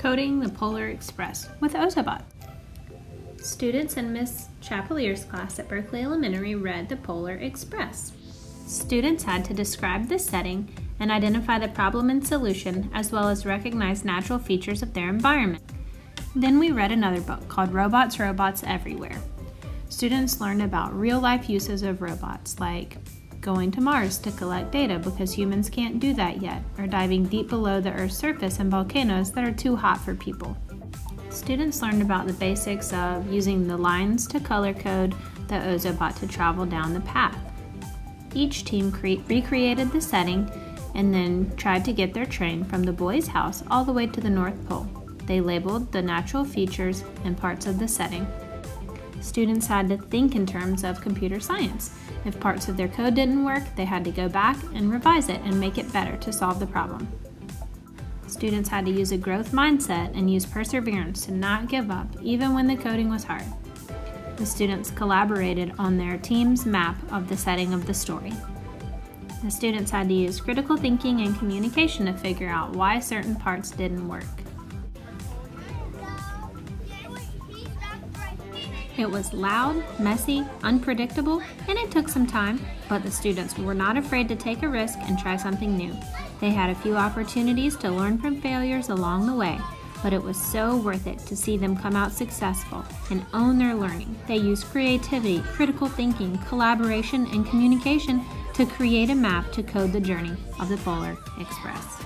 Coding the Polar Express with Ozobots. Students in Miss Chappellier's class at Berkeley Elementary read the Polar Express. Students had to describe the setting and identify the problem and solution, as well as recognize natural features of their environment. Then we read another book called Robots, Robots Everywhere. Students learned about real-life uses of robots, like going to Mars to collect data because humans can't do that yet, or diving deep below the Earth's surface in volcanoes that are too hot for people. Students learned about the basics of using the lines to color code the Ozobot to travel down the path. Each team recreated the setting and then tried to get their train from the boys' house all the way to the North Pole. They labeled the natural features and parts of the setting. Students had to think in terms of computer science. If parts of their code didn't work, they had to go back and revise it and make it better to solve the problem. Students had to use a growth mindset and use perseverance to not give up even when the coding was hard. The students collaborated on their team's map of the setting of the story. The students had to use critical thinking and communication to figure out why certain parts didn't work. It was loud, messy, unpredictable, and it took some time, but the students were not afraid to take a risk and try something new. They had a few opportunities to learn from failures along the way, but it was so worth it to see them come out successful and own their learning. They used creativity, critical thinking, collaboration, and communication to create a map to code the journey of the Polar Express.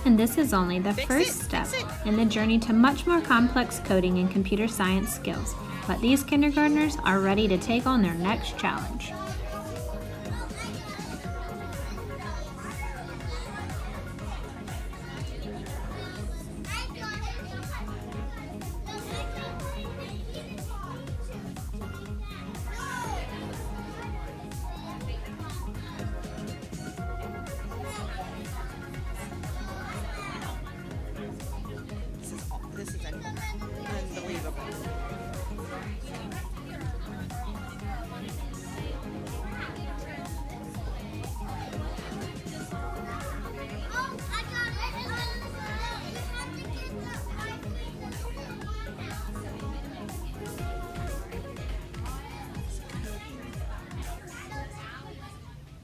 And this is only the first step in the journey to much more complex coding and computer science skills. But these kindergartners are ready to take on their next challenge.